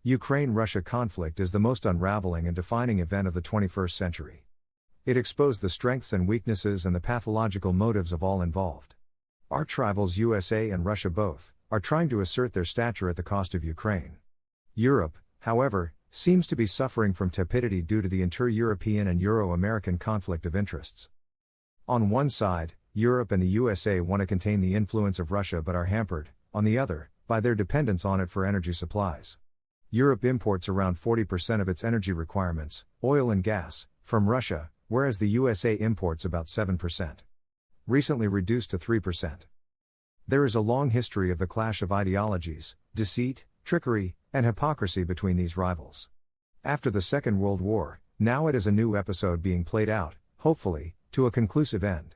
Ukraine-Russia conflict is the most unraveling and defining event of the 21st century. It exposed the strengths and weaknesses and the pathological motives of all involved. Arch rivals USA and Russia both are trying to assert their stature at the cost of Ukraine. Europe, however, seems to be suffering from tepidity due to the inter-European and Euro-American conflict of interests. On one side, Europe and the USA want to contain the influence of Russia but are hampered, on the other, by their dependence on it for energy supplies. Europe imports around 40% of its energy requirements, oil and gas, from Russia, whereas the USA imports about 7%. Recently reduced to 3%. There is a long history of the clash of ideologies, deceit, trickery, and hypocrisy between these rivals. After the Second World War, now it is a new episode being played out, hopefully, to a conclusive end.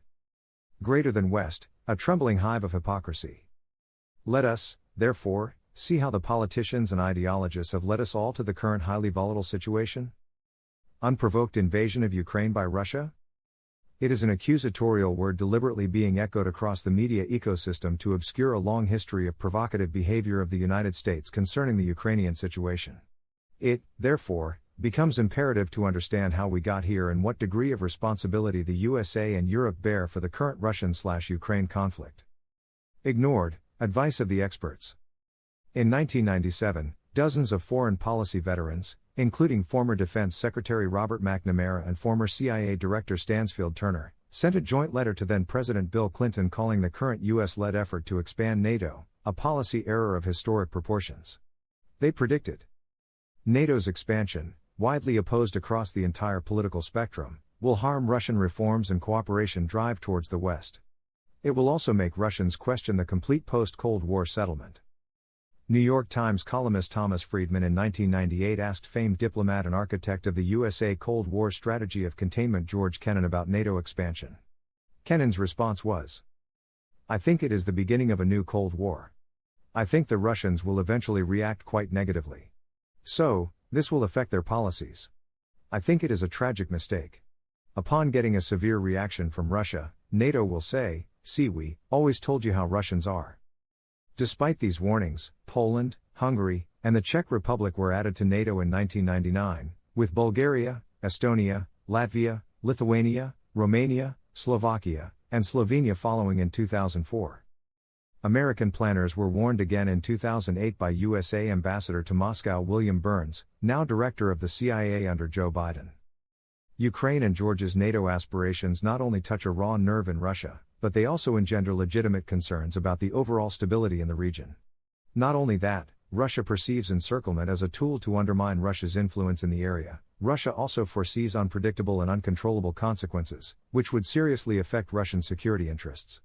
Greater than West, a trembling hive of hypocrisy. Let us, therefore, see how the politicians and ideologists have led us all to the current highly volatile situation. Unprovoked invasion of Ukraine by Russia? It is an accusatorial word deliberately being echoed across the media ecosystem to obscure a long history of provocative behavior of the United States concerning the Ukrainian situation. It, therefore, becomes imperative to understand how we got here and what degree of responsibility the USA and Europe bear for the current Russian/Ukraine conflict. Ignored, advice of the experts. In 1997, dozens of foreign policy veterans, including former Defense Secretary Robert McNamara and former CIA Director Stansfield Turner, sent a joint letter to then-President Bill Clinton calling the current US-led effort to expand NATO a policy error of historic proportions. They predicted NATO's expansion, widely opposed across the entire political spectrum, will harm Russian reforms and cooperation drive towards the West. It will also make Russians question the complete post-Cold War settlement. New York Times columnist Thomas Friedman in 1998 asked famed diplomat and architect of the USA Cold War strategy of containment George Kennan about NATO expansion. Kennan's response was, "I think it is the beginning of a new Cold War. I think the Russians will eventually react quite negatively. So, this will affect their policies. I think it is a tragic mistake. Upon getting a severe reaction from Russia, NATO will say, 'See, we always told you how Russians are.'" Despite these warnings, Poland, Hungary, and the Czech Republic were added to NATO in 1999, with Bulgaria, Estonia, Latvia, Lithuania, Romania, Slovakia, and Slovenia following in 2004. American planners were warned again in 2008 by USA Ambassador to Moscow William Burns, now director of the CIA under Joe Biden. Ukraine and Georgia's NATO aspirations not only touch a raw nerve in Russia, but they also engender legitimate concerns about the overall stability in the region. Not only that, Russia perceives encirclement as a tool to undermine Russia's influence in the area. Russia also foresees unpredictable and uncontrollable consequences, which would seriously affect Russian security interests.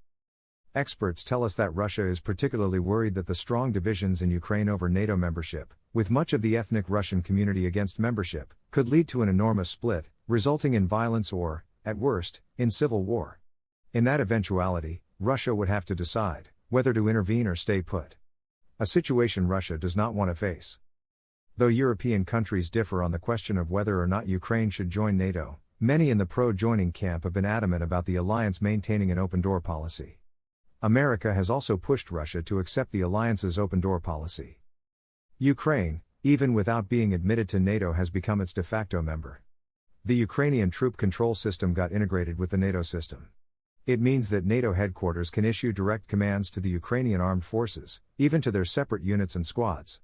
Experts tell us that Russia is particularly worried that the strong divisions in Ukraine over NATO membership, with much of the ethnic Russian community against membership, could lead to an enormous split, resulting in violence or, at worst, in civil war. In that eventuality, Russia would have to decide whether to intervene or stay put. A situation Russia does not want to face. Though European countries differ on the question of whether or not Ukraine should join NATO, many in the pro-joining camp have been adamant about the alliance maintaining an open-door policy. America has also pushed Russia to accept the alliance's open-door policy. Ukraine, even without being admitted to NATO, has become its de facto member. The Ukrainian troop control system got integrated with the NATO system. It means that NATO headquarters can issue direct commands to the Ukrainian armed forces, even to their separate units and squads.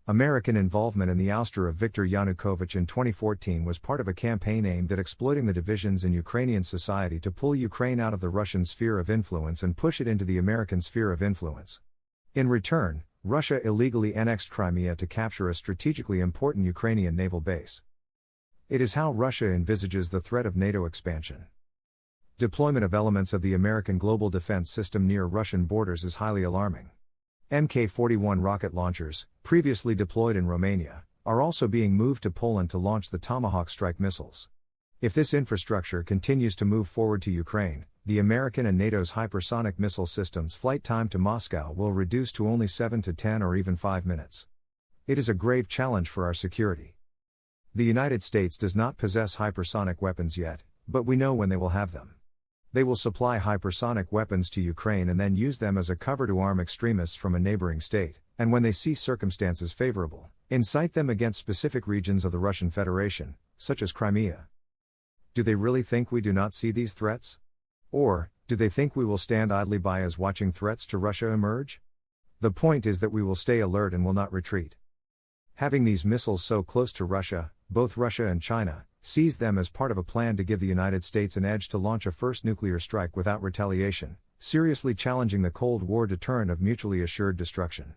American involvement in the ouster of Viktor Yanukovych in 2014 was part of a campaign aimed at exploiting the divisions in Ukrainian society to pull Ukraine out of the Russian sphere of influence and push it into the American sphere of influence. In return, Russia illegally annexed Crimea to capture a strategically important Ukrainian naval base. It is how Russia envisages the threat of NATO expansion. Deployment of elements of the American global defense system near Russian borders is highly alarming. Mk-41 rocket launchers, previously deployed in Romania, are also being moved to Poland to launch the Tomahawk strike missiles. If this infrastructure continues to move forward to Ukraine, the American and NATO's hypersonic missile systems' flight time to Moscow will reduce to only 7 to 10 or even 5 minutes. It is a grave challenge for our security. The United States does not possess hypersonic weapons yet, but we know when they will have them. They will supply hypersonic weapons to Ukraine and then use them as a cover to arm extremists from a neighboring state, and when they see circumstances favorable, incite them against specific regions of the Russian Federation, such as Crimea. Do they really think we do not see these threats? Or, do they think we will stand idly by as watching threats to Russia emerge? The point is that we will stay alert and will not retreat. Having these missiles so close to Russia, both Russia and China, sees them as part of a plan to give the United States an edge to launch a first nuclear strike without retaliation, seriously challenging the Cold War deterrent of mutually assured destruction.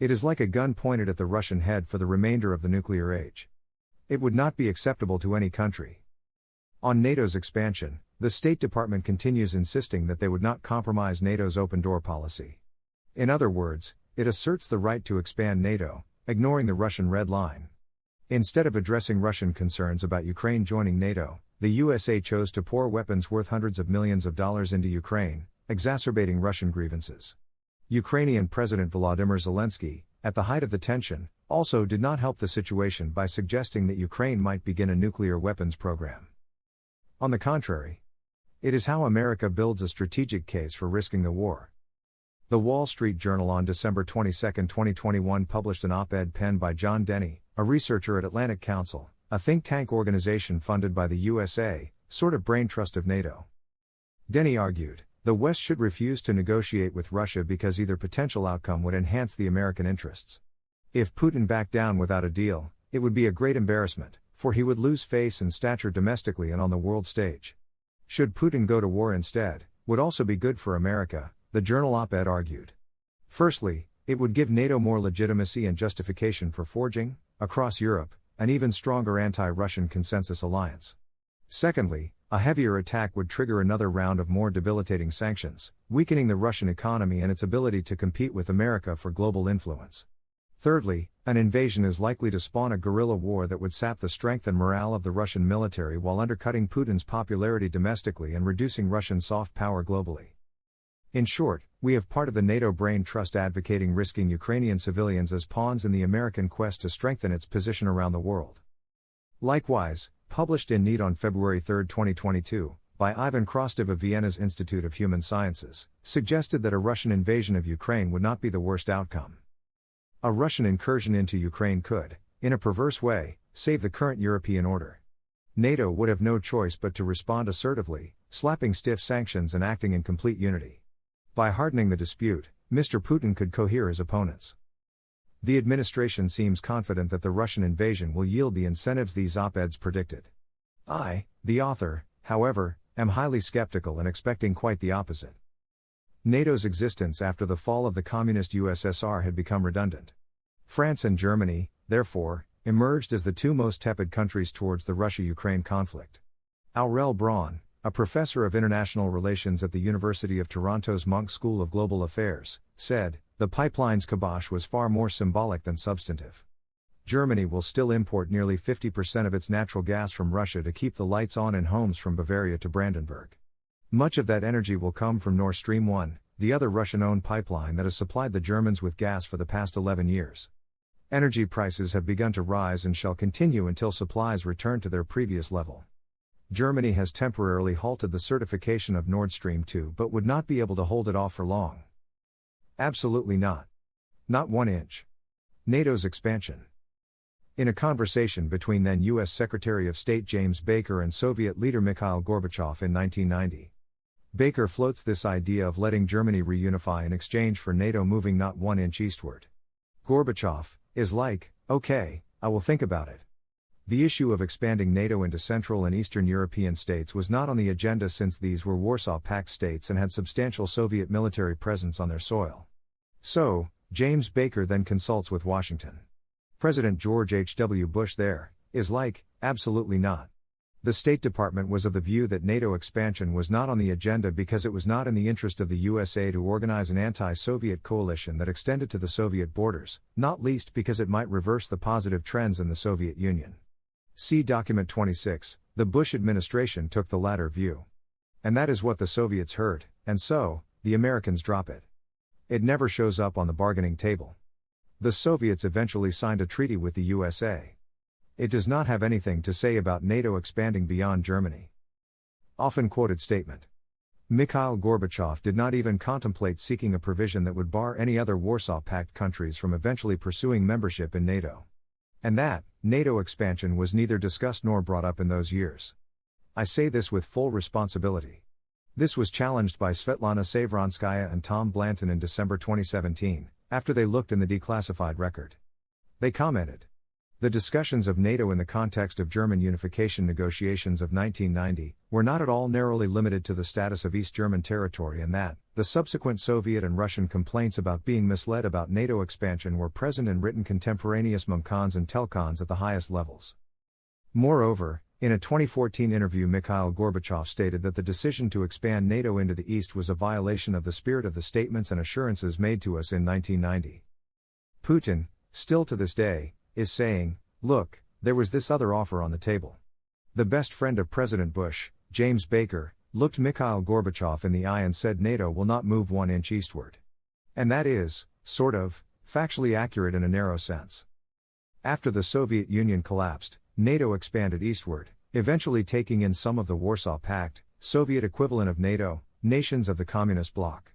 It is like a gun pointed at the Russian head for the remainder of the nuclear age. It would not be acceptable to any country. On NATO's expansion, the State Department continues insisting that they would not compromise NATO's open door policy. In other words, it asserts the right to expand NATO, ignoring the Russian red line. Instead of addressing Russian concerns about Ukraine joining NATO, the USA chose to pour weapons worth hundreds of millions of dollars into Ukraine, exacerbating Russian grievances. Ukrainian President Volodymyr Zelensky, at the height of the tension, also did not help the situation by suggesting that Ukraine might begin a nuclear weapons program. On the contrary, it is how America builds a strategic case for risking the war. The Wall Street Journal on December 22, 2021 published an op-ed penned by John Denny, a researcher at Atlantic Council, a think tank organization funded by the USA, sort of brain trust of NATO. Denny argued, the West should refuse to negotiate with Russia because either potential outcome would enhance the American interests. If Putin backed down without a deal, it would be a great embarrassment, for he would lose face and stature domestically and on the world stage. Should Putin go to war instead, would also be good for America, the journal op-ed argued. Firstly, it would give NATO more legitimacy and justification for forging, across Europe, an even stronger anti-Russian consensus alliance. Secondly, a heavier attack would trigger another round of more debilitating sanctions, weakening the Russian economy and its ability to compete with America for global influence. Thirdly, an invasion is likely to spawn a guerrilla war that would sap the strength and morale of the Russian military while undercutting Putin's popularity domestically and reducing Russian soft power globally. In short, we have part of the NATO brain trust advocating risking Ukrainian civilians as pawns in the American quest to strengthen its position around the world. Likewise, published in Need on February 3, 2022, by Ivan Krostov of Vienna's Institute of Human Sciences, suggested that a Russian invasion of Ukraine would not be the worst outcome. A Russian incursion into Ukraine could, in a perverse way, save the current European order. NATO would have no choice but to respond assertively, slapping stiff sanctions and acting in complete unity. By hardening the dispute, Mr. Putin could cohere his opponents. The administration seems confident that the Russian invasion will yield the incentives these op-eds predicted. I, the author, however, am highly skeptical and expecting quite the opposite. NATO's existence after the fall of the communist USSR had become redundant. France and Germany, therefore, emerged as the two most tepid countries towards the Russia-Ukraine conflict. Aurel Braun, a professor of international relations at the University of Toronto's Munk School of Global Affairs, said, the pipeline's kibosh was far more symbolic than substantive. Germany will still import nearly 50% of its natural gas from Russia to keep the lights on in homes from Bavaria to Brandenburg. Much of that energy will come from Nord Stream 1, the other Russian-owned pipeline that has supplied the Germans with gas for the past 11 years. Energy prices have begun to rise and shall continue until supplies return to their previous level. Germany has temporarily halted the certification of Nord Stream 2 but would not be able to hold it off for long. Absolutely not. Not 1 inch. NATO's expansion. In a conversation between then U.S. Secretary of State James Baker and Soviet leader Mikhail Gorbachev in 1990. Baker floats this idea of letting Germany reunify in exchange for NATO moving not 1 inch eastward. Gorbachev is like, okay, I will think about it. The issue of expanding NATO into Central and Eastern European states was not on the agenda since these were Warsaw Pact states and had substantial Soviet military presence on their soil. So, James Baker then consults with Washington. President George H.W. Bush there is like, absolutely not. The State Department was of the view that NATO expansion was not on the agenda because it was not in the interest of the USA to organize an anti-Soviet coalition that extended to the Soviet borders, not least because it might reverse the positive trends in the Soviet Union. See Document 26, the Bush administration took the latter view. And that is what the Soviets heard, and so, the Americans drop it. It never shows up on the bargaining table. The Soviets eventually signed a treaty with the USA. It does not have anything to say about NATO expanding beyond Germany. Often quoted statement. Mikhail Gorbachev did not even contemplate seeking a provision that would bar any other Warsaw Pact countries from eventually pursuing membership in NATO. And that, NATO expansion was neither discussed nor brought up in those years. I say this with full responsibility. This was challenged by Svetlana Savronskaya and Tom Blanton in December 2017, after they looked in the declassified record. They commented, "The discussions of NATO in the context of German unification negotiations of 1990 were not at all narrowly limited to the status of East German territory, and that the subsequent Soviet and Russian complaints about being misled about NATO expansion were present in written contemporaneous mumcons and telcons at the highest levels." Moreover, in a 2014 interview, Mikhail Gorbachev stated that the decision to expand NATO into the East was a violation of the spirit of the statements and assurances made to us in 1990. Putin, still to this day, is saying, "Look, there was this other offer on the table." The best friend of President Bush, James Baker, looked Mikhail Gorbachev in the eye and said NATO will not move 1 inch eastward. And that is, sort of, factually accurate in a narrow sense. After the Soviet Union collapsed, NATO expanded eastward, eventually taking in some of the Warsaw Pact, Soviet equivalent of NATO, nations of the Communist bloc.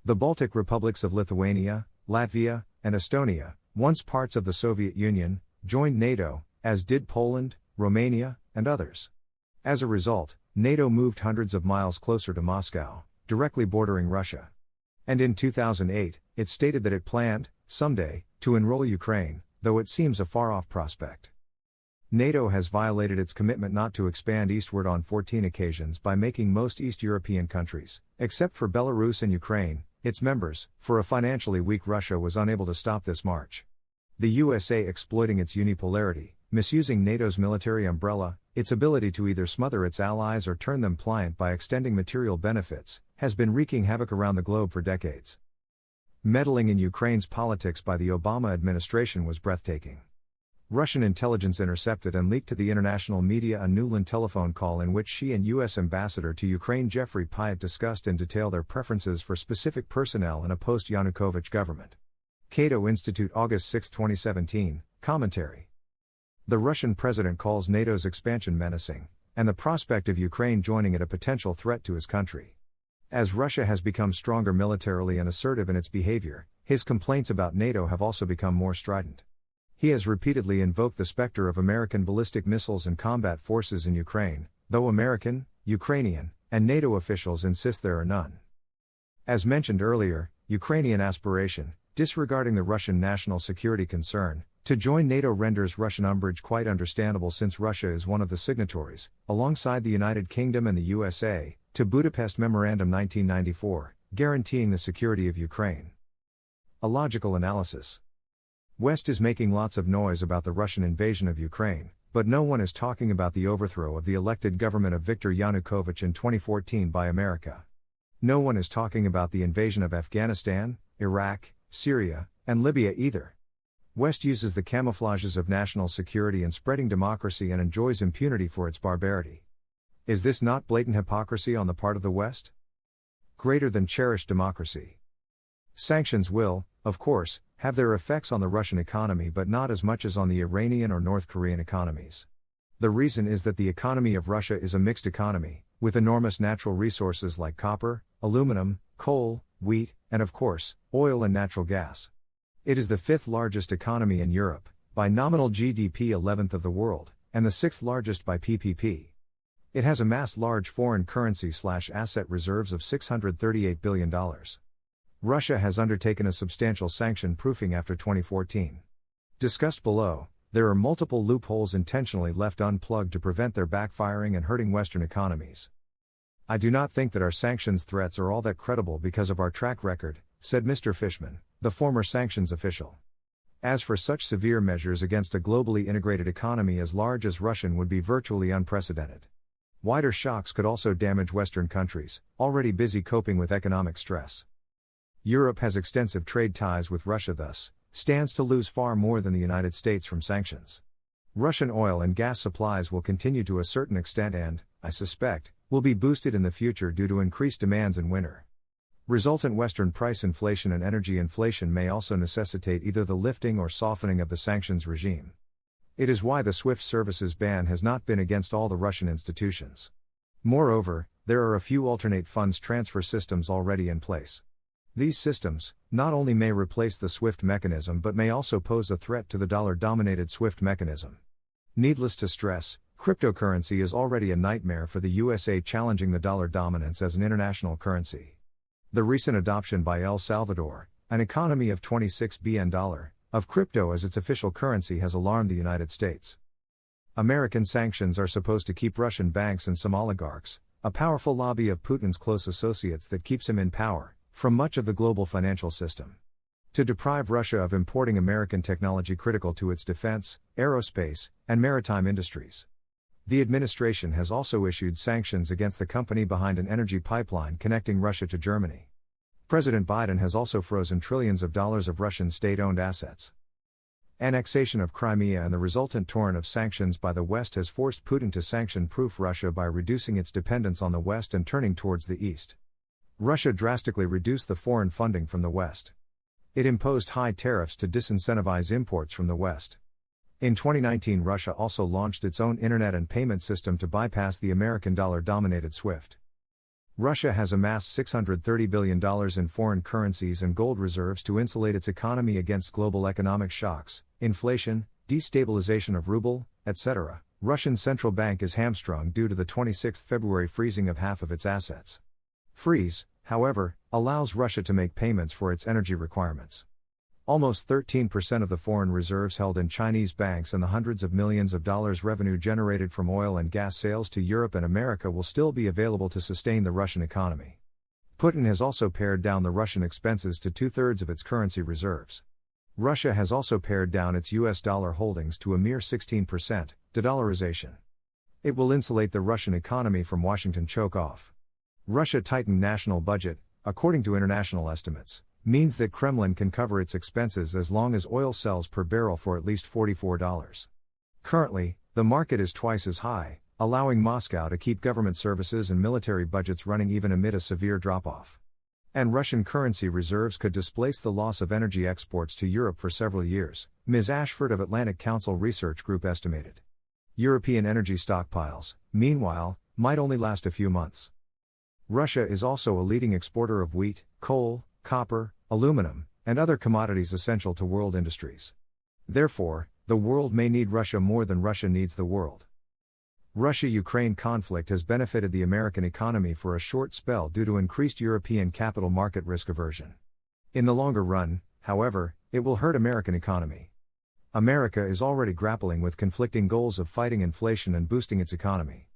The Baltic republics of Lithuania, Latvia, and Estonia, once parts of the Soviet Union, joined NATO, as did Poland, Romania, and others. As a result, NATO moved hundreds of miles closer to Moscow, directly bordering Russia. And in 2008, it stated that it planned, someday, to enroll Ukraine, though it seems a far-off prospect. NATO has violated its commitment not to expand eastward on 14 occasions by making most East European countries, except for Belarus and Ukraine, its members, for a financially weak Russia was unable to stop this march. The USA exploiting its unipolarity, misusing NATO's military umbrella, its ability to either smother its allies or turn them pliant by extending material benefits, has been wreaking havoc around the globe for decades. Meddling in Ukraine's politics by the Obama administration was breathtaking. Russian intelligence intercepted and leaked to the international media a Nuland telephone call in which she and U.S. Ambassador to Ukraine Jeffrey Pyatt discussed in detail their preferences for specific personnel in a post-Yanukovych government. Cato Institute, August 6, 2017, commentary. The Russian president calls NATO's expansion menacing, and the prospect of Ukraine joining it a potential threat to his country. As Russia has become stronger militarily and assertive in its behavior, his complaints about NATO have also become more strident. He has repeatedly invoked the specter of American ballistic missiles and combat forces in Ukraine, though American, Ukrainian, and NATO officials insist there are none. As mentioned earlier, Ukrainian aspiration, disregarding the Russian national security concern, to join NATO renders Russian umbrage quite understandable since Russia is one of the signatories, alongside the United Kingdom and the USA, to Budapest Memorandum 1994, guaranteeing the security of Ukraine. A logical analysis. West is making lots of noise about the Russian invasion of Ukraine, but no one is talking about the overthrow of the elected government of Viktor Yanukovych in 2014 by America. No one is talking about the invasion of Afghanistan, Iraq, Syria, and Libya either. West uses the camouflages of national security and spreading democracy and enjoys impunity for its barbarity. Is this not blatant hypocrisy on the part of the West? Greater than cherished democracy. Sanctions will, of course, have their effects on the Russian economy but not as much as on the Iranian or North Korean economies. The reason is that the economy of Russia is a mixed economy, with enormous natural resources like copper, aluminum, coal, wheat, and of course, oil and natural gas. It is the 5th largest economy in Europe, by nominal GDP 11th of the world, and the 6th largest by PPP. It has amassed large foreign currency/asset reserves of $638 billion. Russia has undertaken a substantial sanction proofing after 2014. Discussed below, there are multiple loopholes intentionally left unplugged to prevent their backfiring and hurting Western economies. I do not think that our sanctions threats are all that credible because of our track record, said Mr. Fishman, the former sanctions official. As for such severe measures against a globally integrated economy as large as Russian would be virtually unprecedented. Wider shocks could also damage Western countries, already busy coping with economic stress. Europe has extensive trade ties with Russia, thus stands to lose far more than the United States from sanctions. Russian oil and gas supplies will continue to a certain extent and, I suspect, will be boosted in the future due to increased demands in winter. Resultant Western price inflation and energy inflation may also necessitate either the lifting or softening of the sanctions regime. It is why the SWIFT services ban has not been against all the Russian institutions. Moreover, there are a few alternate funds transfer systems already in place. These systems, not only may replace the SWIFT mechanism but may also pose a threat to the dollar-dominated SWIFT mechanism. Needless to stress, cryptocurrency is already a nightmare for the USA, challenging the dollar dominance as an international currency. The recent adoption by El Salvador, an economy of $26 billion, of crypto as its official currency has alarmed the United States. American sanctions are supposed to keep Russian banks and some oligarchs, a powerful lobby of Putin's close associates that keeps him in power, from much of the global financial system. To deprive Russia of importing American technology critical to its defense, aerospace, and maritime industries. The administration has also issued sanctions against the company behind an energy pipeline connecting Russia to Germany. President Biden has also frozen trillions of dollars of Russian state-owned assets. Annexation of Crimea and the resultant torrent of sanctions by the West has forced Putin to sanction-proof Russia by reducing its dependence on the West and turning towards the East. Russia drastically reduced the foreign funding from the West. It imposed high tariffs to disincentivize imports from the West. In 2019, Russia also launched its own internet and payment system to bypass the American dollar-dominated SWIFT. Russia has amassed $630 billion in foreign currencies and gold reserves to insulate its economy against global economic shocks, inflation, destabilization of ruble, etc. Russian central bank is hamstrung due to the 26 February freezing of half of its assets. Freeze, however, allows Russia to make payments for its energy requirements. Almost 13% of the foreign reserves held in Chinese banks and the hundreds of millions of dollars revenue generated from oil and gas sales to Europe and America will still be available to sustain the Russian economy. Putin has also pared down the Russian expenses to two-thirds of its currency reserves. Russia has also pared down its US dollar holdings to a mere 16%, de-dollarization. It will insulate the Russian economy from Washington choke-off. Russia tightened national budget, according to international estimates, means that Kremlin can cover its expenses as long as oil sells per barrel for at least $44. Currently, the market is twice as high, allowing Moscow to keep government services and military budgets running even amid a severe drop-off. And Russian currency reserves could displace the loss of energy exports to Europe for several years, Ms. Ashford of Atlantic Council Research Group estimated. European energy stockpiles, meanwhile, might only last a few months. Russia is also a leading exporter of wheat, coal, copper, aluminum, and other commodities essential to world industries. Therefore, the world may need Russia more than Russia needs the world. Russia-Ukraine conflict has benefited the American economy for a short spell due to increased European capital market risk aversion. In the longer run, however, it will hurt American economy. America is already grappling with conflicting goals of fighting inflation and boosting its economy.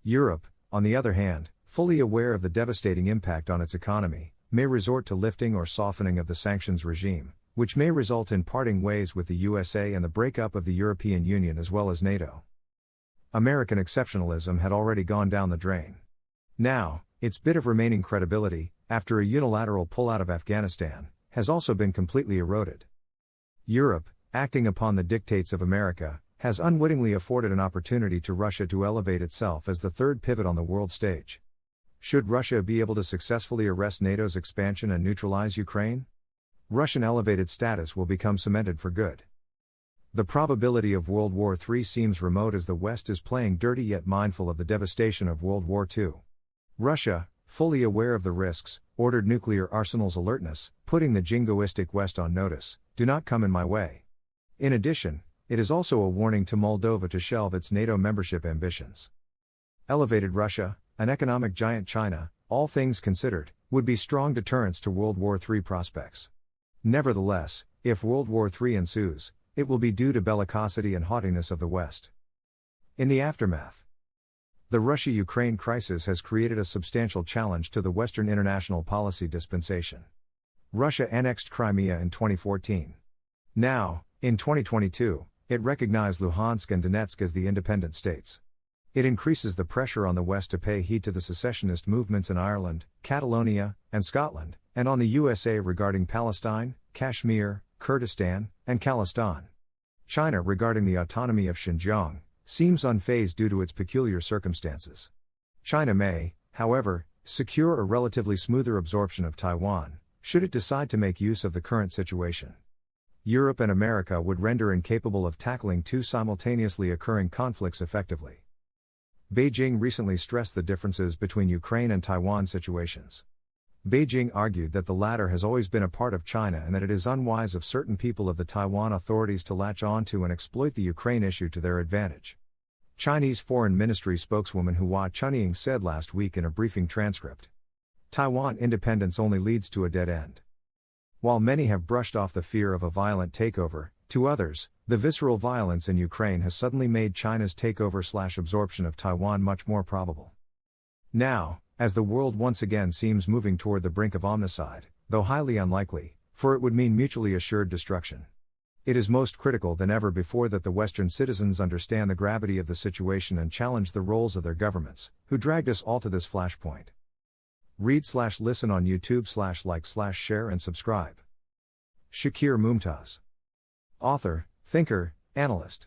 Europe, on the other hand, fully aware of the devastating impact on its economy, may resort to lifting or softening of the sanctions regime, which may result in parting ways with the USA and the breakup of the European Union as well as NATO. American exceptionalism had already gone down the drain. Now, its bit of remaining credibility, after a unilateral pullout of Afghanistan, has also been completely eroded. Europe, acting upon the dictates of America, has unwittingly afforded an opportunity to Russia to elevate itself as the third pivot on the world stage. Should Russia be able to successfully arrest NATO's expansion and neutralize Ukraine? Russian elevated status will become cemented for good. The probability of World War III seems remote as the West is playing dirty yet mindful of the devastation of World War II. Russia, fully aware of the risks, ordered nuclear arsenals alertness, putting the jingoistic West on notice, do not come in my way. In addition, it is also a warning to Moldova to shelve its NATO membership ambitions. Elevated Russia, an economic giant China, all things considered, would be strong deterrents to World War III prospects. Nevertheless, if World War III ensues, it will be due to bellicosity and haughtiness of the West. In the aftermath, the Russia-Ukraine crisis has created a substantial challenge to the Western international policy dispensation. Russia annexed Crimea in 2014. Now, in 2022, it recognized Luhansk and Donetsk as the independent states. It increases the pressure on the West to pay heed to the secessionist movements in Ireland, Catalonia, and Scotland, and on the USA regarding Palestine, Kashmir, Kurdistan, and Khalistan. China regarding the autonomy of Xinjiang seems unfazed due to its peculiar circumstances. China may, however, secure a relatively smoother absorption of Taiwan, should it decide to make use of the current situation. Europe and America would render incapable of tackling two simultaneously occurring conflicts effectively. Beijing recently stressed the differences between Ukraine and Taiwan situations. Beijing argued that the latter has always been a part of China and that it is unwise of certain people of the Taiwan authorities to latch on to and exploit the Ukraine issue to their advantage. Chinese Foreign Ministry spokeswoman Hua Chunying said last week in a briefing transcript, "Taiwan independence only leads to a dead end." While many have brushed off the fear of a violent takeover, to others, the visceral violence in Ukraine has suddenly made China's takeover/absorption of Taiwan much more probable. Now, as the world once again seems moving toward the brink of omnicide, though highly unlikely, for it would mean mutually assured destruction. It is most critical than ever before that the Western citizens understand the gravity of the situation and challenge the roles of their governments, who dragged us all to this flashpoint. Read/listen on YouTube/like/share and subscribe. Shakir Mumtaz. Author, thinker, analyst.